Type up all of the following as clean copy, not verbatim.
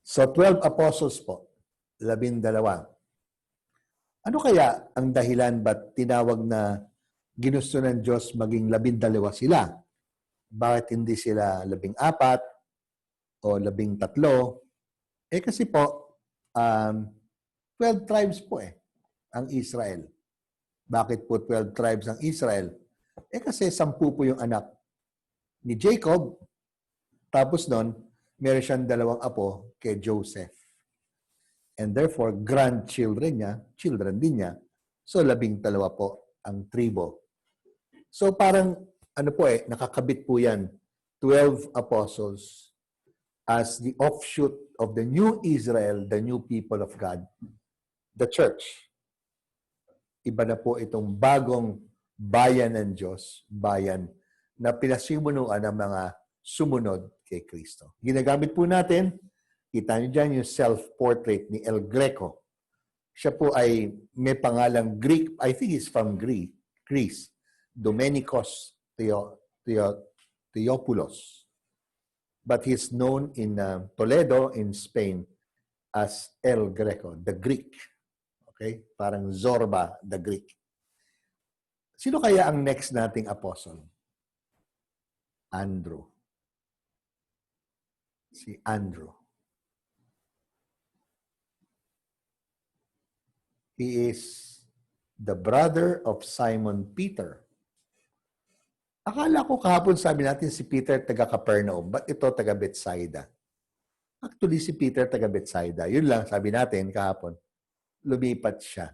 So, 12 apostles po, 12. Ano kaya ang dahilan ba't tinawag na ginusto ng Diyos maging 12 sila? Bakit hindi sila 14 o 13? Kasi po, 12 tribes po ang Israel. Bakit po 12 tribes ang Israel? Kasi 10 po yung anak ni Jacob. Tapos nun, meron siyang 2 apo kay Joseph. And therefore, grandchildren niya, children din niya. So, 12 po ang tribo. So, parang, nakakabit po yan. 12 apostles as the offshoot of the new Israel, the new people of God, the church. Iba na po itong bagong bayan ng Diyos, bayan na pinasimunuan ng mga sumunod kay Kristo. Ginagamit po natin, kita niyo dyan yung self-portrait ni El Greco. Siya po ay may pangalang Greek, I think he's from Greece, Domenikos Theopoulos. But he's known in Toledo, in Spain, as El Greco, the Greek. Okay? Parang Zorba, the Greek. Sino kaya ang next nating apostle? Andrew. Si Andrew. He is the brother of Simon Peter. Akala ko kahapon sabi natin si Peter taga Capernaum, but ito taga Bethsaida. Actually, si Peter taga Bethsaida. Yun lang sabi natin kahapon. Lumipat siya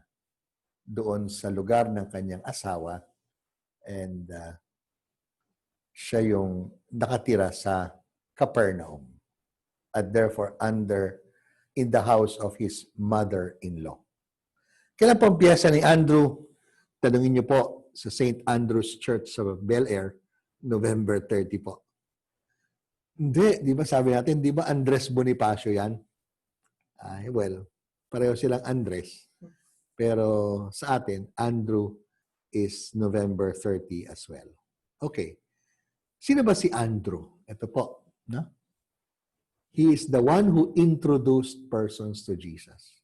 doon sa lugar ng kanyang asawa and siya yung nakatira sa Capernaum at therefore in the house of his mother-in-law. Kailan po ang piyesa ni Andrew? Tanungin niyo po sa St. Andrew's Church sa Bel Air, November 30 po. Hindi, di ba sabi natin, di ba Andres Bonifacio yan? Well, pareho silang Andres. Pero sa atin, Andrew is November 30 as well. Okay. Sino ba si Andrew? Ito po. No? He is the one who introduced persons to Jesus.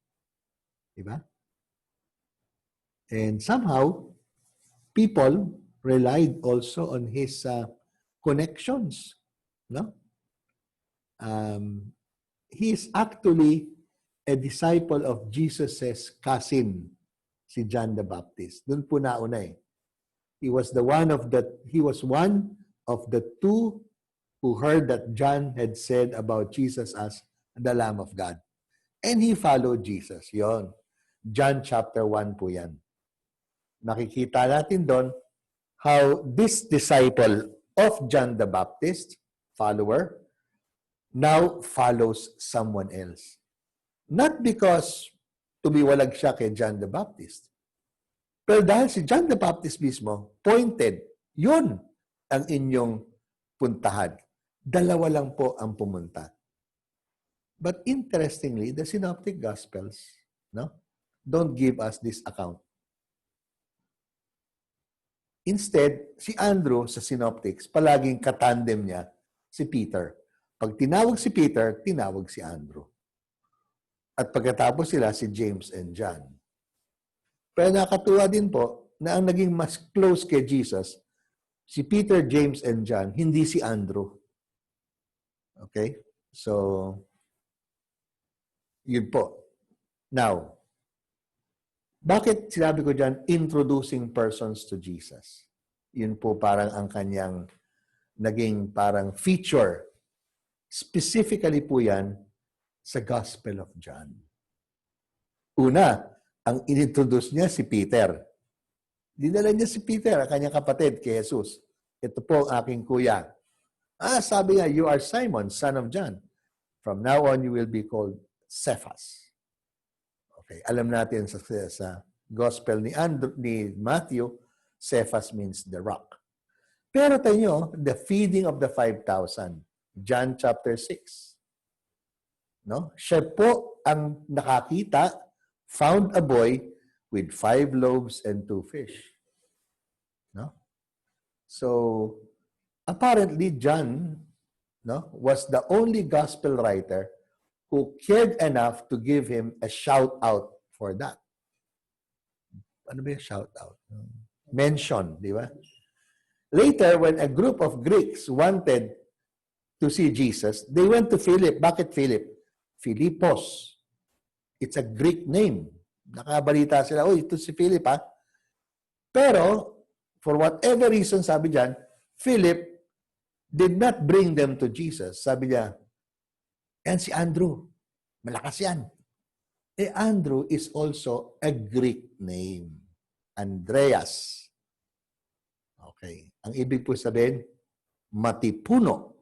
Diba? And somehow, people relied also on his connections. No? He is actually a disciple of Jesus' cousin, si John the Baptist. Doon po nauna He was one of the 2 who heard that John had said about Jesus as the Lamb of God. And he followed Jesus. Yon. John chapter 1 po yan. Nakikita natin doon how this disciple of John the Baptist, follower, now follows someone else. Not because tumiwalag siya kay John the Baptist. Pero dahil si John the Baptist mismo pointed, yun ang inyong puntahan. 2 lang po ang pumunta. But interestingly, the Synoptic Gospels don't give us this account. Instead, si Andrew sa Synoptics, palaging katandem niya si Peter. Pag tinawag si Peter, tinawag si Andrew. At pagkatapos sila, si James and John. Pero nakatuwa din po na ang naging mas close kay Jesus, si Peter, James, and John, hindi si Andrew. Okay? So, yun po. Now, bakit sinabi ko dyan, introducing persons to Jesus? Yun po parang ang kanyang naging parang feature. Specifically po yan sa Gospel of John. Una, ang inintroduce niya si Peter. Dinala niya si Peter, ang kanyang kapatid, kay Jesus. Ito po ang aking kuya. Sabi nga, you are Simon, son of John. From now on, you will be called Cephas. Okay, alam natin sa Gospel ni Matthew, Cephas means the rock. Pero tayo, the feeding of the 5,000, John chapter 6. No? Siya po ang nakakita, found a boy with 5 loaves and 2 fish. No? So, apparently, John was the only gospel writer who cared enough to give him a shout-out for that. Ano ba yung shout-out? Mention, di ba? Later, when a group of Greeks wanted to see Jesus, they went to Philip. Bakit Philip? Philippos. It's a Greek name. Nakabalita sila, oh, ito si Philip, ha? Pero, for whatever reason, sabi diyan, Philip did not bring them to Jesus. Sabi niya, yan si Andrew. Malakas yan. Andrew is also a Greek name. Andreas. Okay. Ang ibig po sabihin, matipuno.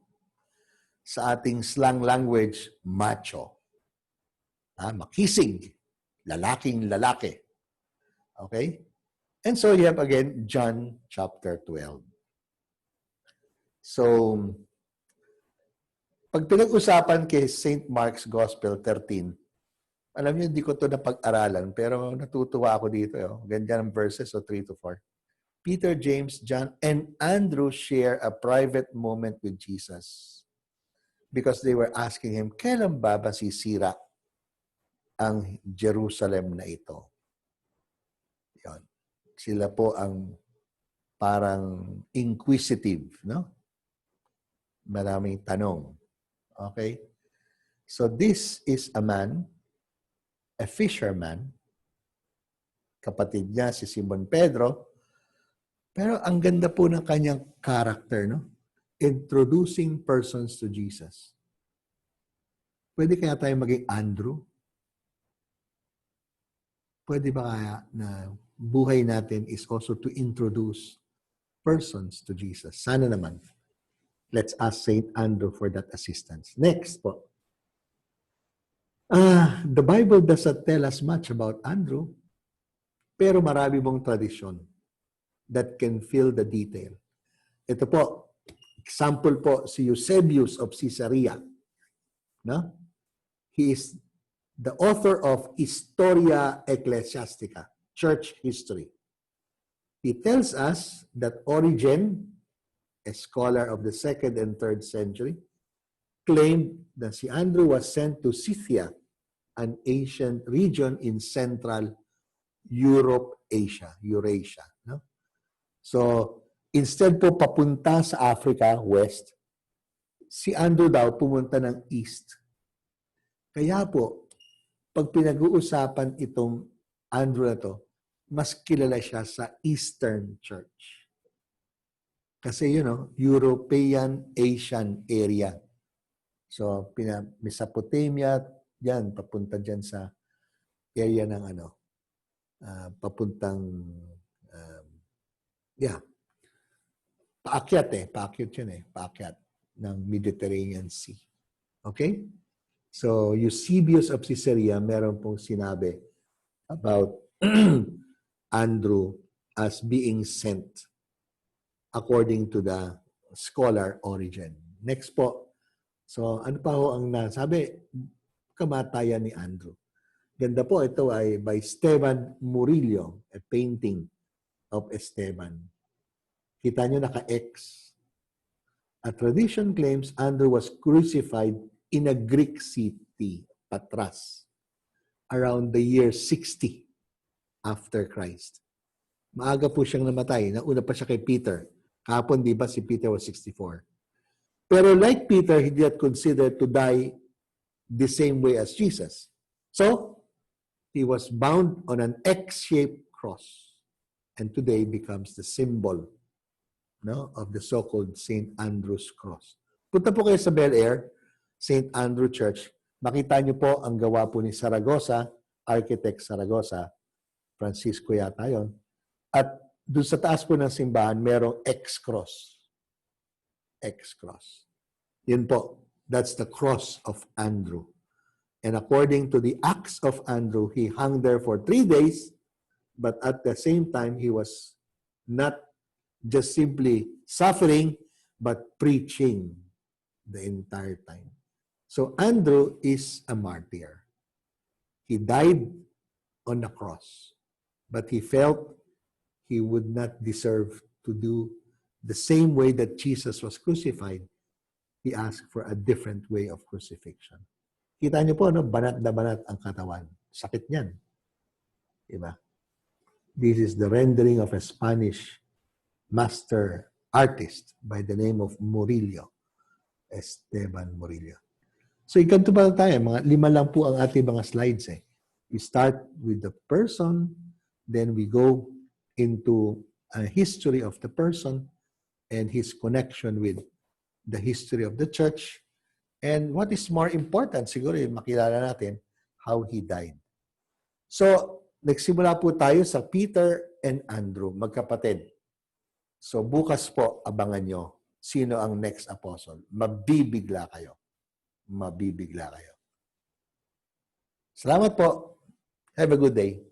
Sa ating slang language, macho. Makisig. Lalaking lalaki. Okay? And so you have again, John chapter 12. So, pag pinag-usapan kay St. Mark's Gospel 13, alam niyo, hindi ko ito napag-aralan, pero natutuwa ako dito. Ganyan ang verses, 3 to 4. Peter, James, John, and Andrew share a private moment with Jesus because they were asking him, kailan ba masisira ang Jerusalem na ito? Yan. Sila po ang parang inquisitive, no? Maraming tanong. Okay? So this is a man, a fisherman, kapatid niya si Simon Pedro, pero ang ganda po ng kanyang character, no? Introducing persons to Jesus. Pwede kaya tayo maging Andrew? Pwede ba kaya na buhay natin is also to introduce persons to Jesus? Sana naman. Let's ask St. Andrew for that assistance. Next po. The Bible doesn't tell us much about Andrew, pero marami mong tradisyon that can fill the detail. Ito po, example po, si Eusebius of Caesarea. No? He is the author of Historia Ecclesiastica, church history. He tells us that Origen, a scholar of the 2nd and 3rd century, claimed that si Andrew was sent to Scythia, an ancient region in Central Europe, Eurasia. No? So, instead po papunta sa Africa, west, si Andrew daw pumunta ng east. Kaya po, pag pinag-uusapan itong Andrew na to, mas kilala siya sa Eastern Church. Kasi, European, Asian area. So, Mesopotamia, yan, papunta dyan sa area ng papuntang, paakyat yun paakyat ng Mediterranean Sea. Okay? So, Eusebius of Caesarea, meron pong sinabi about Andrew as being sent according to the scholar Origen. Next po. So, ano pa ho ang nasabi? Kamatayan ni Andrew. Ganda po, ito ay by Esteban Murillo, a painting of Esteban. Kita nyo naka-X. A tradition claims Andrew was crucified in a Greek city, Patras, around the year 60 after Christ. Maaga po siyang namatay. Nauna pa siya kay Peter. Kahapon, di ba, si Peter was 64. Pero like Peter, he did not consider to die the same way as Jesus. So, he was bound on an X-shaped cross and today becomes the symbol of the so-called St. Andrew's Cross. Punta po kayo sa Bel Air, St. Andrew Church. Makita niyo po ang gawa po ni Saragosa, architect Saragosa, Francisco yata yun. At doon sa taas po ng simbahan, merong X-cross. X-cross. Yun po. That's the cross of Andrew. And according to the Acts of Andrew, he hung there for 3 days, but at the same time, he was not just simply suffering, but preaching the entire time. So Andrew is a martyr. He died on the cross, but he felt he would not deserve to do the same way that Jesus was crucified. He asked for a different way of crucifixion. Kita niyo po, no? Banat na banat ang katawan. Sakit niyan. Diba? This is the rendering of a Spanish master artist by the name of Murillo. Esteban Murillo. So, ikanto pa tayo. Mga 5 lang po ang ating mga slides. We start with the person, then we go into a history of the person and his connection with the history of the church. And what is more important, siguro makilala natin, how he died. So, nagsimula po tayo sa Peter and Andrew, magkapatid. So, bukas po, abangan nyo sino ang next apostle. Mabibigla kayo. Mabibigla kayo. Salamat po. Have a good day.